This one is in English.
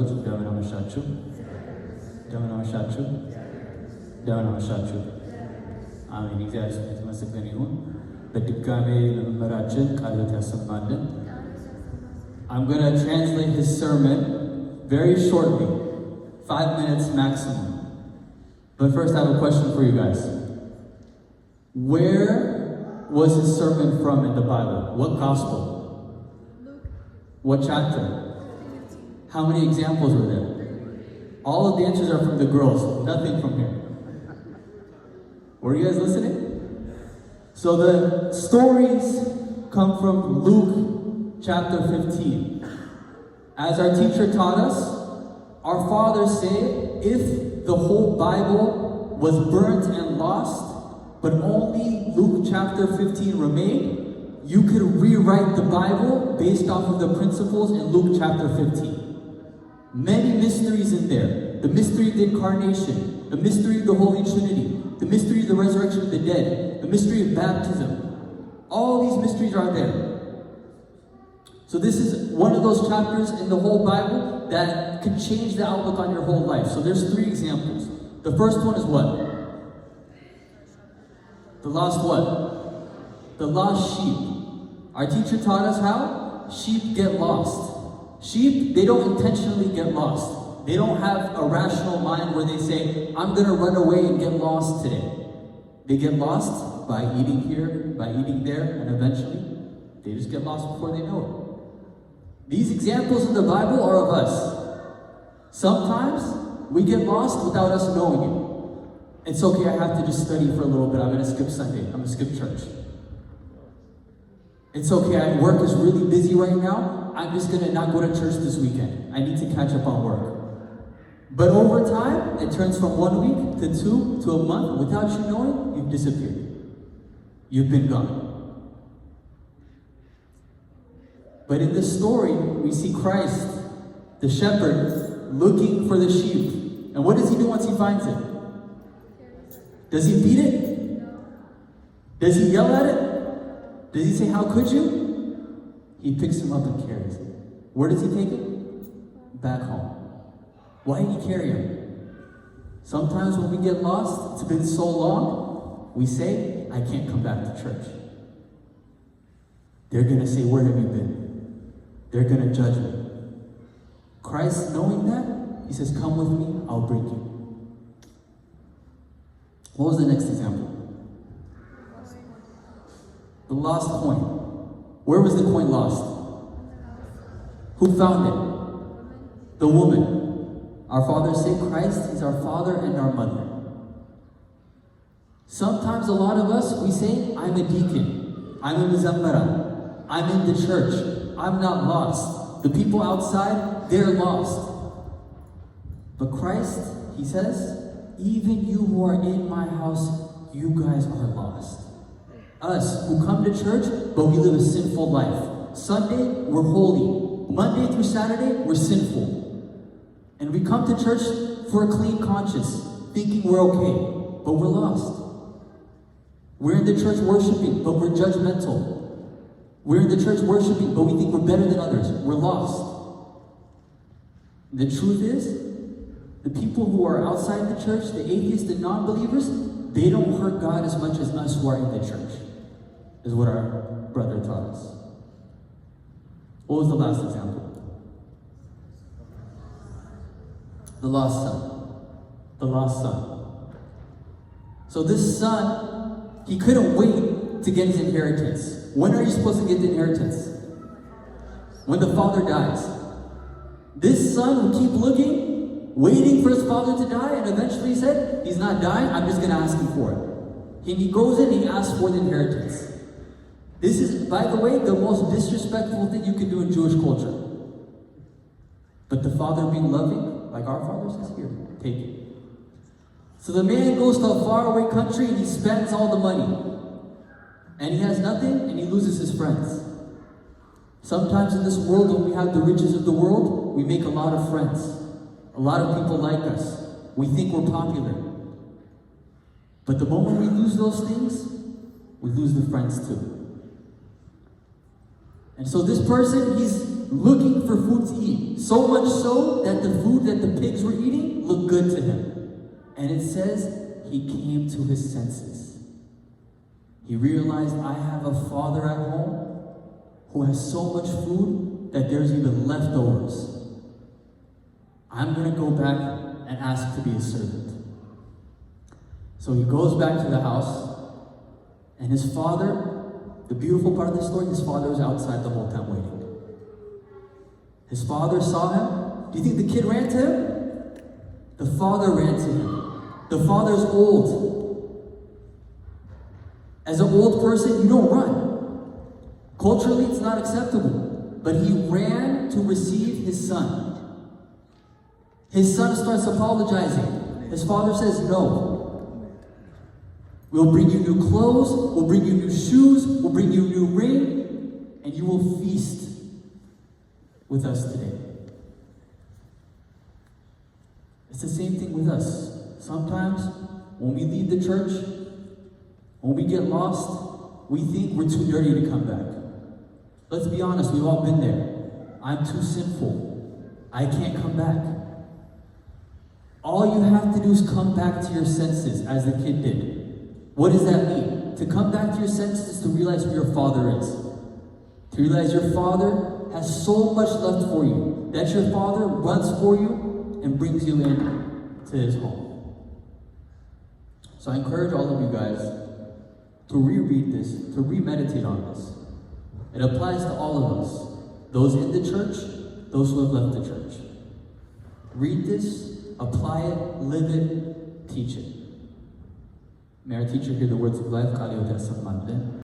준비하면 한번 샷주 준비하면 한번 샷주 준비하면 한번 ሻቹ አሜን። እግዚአብሔር ስም የተመሰገነ ይሁን። በድጋሜ ለመምህራችን ቃልዎት ያሰማልን። I'm going to translate his sermon very shortly, 5 minutes maximum. But first I have a question for you guys. Where was his sermon from in the Bible? What gospel? What chapter? How many examples were there? All of the answers are from the girls, nothing from here. Were you guys listening? So the stories come from Luke chapter 15. As our teacher taught us, our fathers say if the whole Bible was burnt and lost, but only Luke chapter 15 remained, you could rewrite the Bible based off of the principles in Luke chapter 15. Many mysteries in there. The mystery of the incarnation, the mystery of the Holy Trinity, the mystery of the resurrection of the dead, the mystery of baptism. All these mysteries are there. So this is one of those chapters in the whole Bible that could change the outlook on your whole life. So there's 3 examples. The first one is what? The lost what? The lost sheep. Our teacher taught us how sheep get lost. Sheep, they don't intentionally get lost. They don't have a rational mind where they say, I'm going to run away and get lost today. They get lost by eating here, by eating there, and eventually they just get lost before they know it. These examples in the Bible are of us. Sometimes we get lost without us knowing it. It's okay, I have to just study for a little bit. I'm going to skip Sunday. I'm going to skip church. It's okay, work is really busy right now. I'm just going to not go to church this weekend. I need to catch up on work. But over time, it turns from 1 week to 2 to a month. Without you knowing, you've disappeared. You've been gone. But in this story, we see Christ, the shepherd, looking for the sheep. And what does he do once he finds it? Does he beat it? Does he yell at it? Does he say, how could you? He picks him up and carries him. Where does he take him? Back home. Why did he carry him? Sometimes when we get lost, it's been so long, we say, I can't come back to church. They're going to say, where have you been? They're going to judge me. Christ, knowing that, he says, come with me, I'll bring you. What was the next example? The lost coin. Where was the coin lost? Who found it? The woman. Our fathers say Christ is our father and our mother. Sometimes a lot of us, we say, I'm a deacon. I'm a muzammara. I'm in the church. I'm not lost. The people outside, they're lost. But Christ, he says, even you who are in my house, you guys are lost. Us who come to church, but we live a sinful life. Sunday, we're holy. Monday through Saturday, we're sinful. And we come to church for a clean conscience, thinking we're okay, but we're lost. We're in the church worshiping, but we're judgmental. We're in the church worshiping, but we think we're better than others. We're lost. The truth is, the people who are outside the church, the atheists, the non-believers, they don't hurt God as much as us who are in the church, is what our brother taught us. What was the last example? The lost son. The lost son. So this son, he couldn't wait to get his inheritance. When are you supposed to get the inheritance? When the father dies. This son would keep looking, waiting for his father to die, and eventually he said, he's not dying, I'm just going to ask him for it. And he goes in and he asks for the inheritance. This is, by the way, the most disrespectful thing you can do in Jewish culture. But the father being loving, like our father says, here, take it. So the man goes to a faraway country and he spends all the money. And he has nothing and he loses his friends. Sometimes in this world, when we have the riches of the world, we make a lot of friends. A lot of people like us. We think we're popular. But the moment we lose those things, we lose the friends too. And so this person, he's looking for food to eat. So much so that the food that the pigs were eating looked good to him. And it says he came to his senses. He realized, I have a father at home who has so much food that there's even leftovers. I'm going to go back and ask to be a servant. So he goes back to the house, and his father, the beautiful part of the story, his father was outside the whole time waiting. His father saw him. Do you think the kid ran to him? The father ran to him. The father's old. As an old person, you don't run. Culturally, it's not acceptable. But he ran to receive his son. His son starts apologizing. His father says, no. We'll bring you new clothes, we'll bring you new shoes, we'll bring you a new ring, and you will feast with us today. It's the same thing with us. Sometimes, when we leave the church, when we get lost, we think we're too dirty to come back. Let's be honest, we've all been there. I'm too sinful. I can't come back. All you have to do is come back to your senses, as the kid did. What does that mean? To come back to your senses is to realize who your father is. To realize your father has so much left for you, that your father runs for you and brings you in to his home. So I encourage all of you guys to reread this, to remeditate on this. It applies to all of us, those in the church, those who have left the church. Read this, apply it, live it, teach it. May our teacher hear the words of life.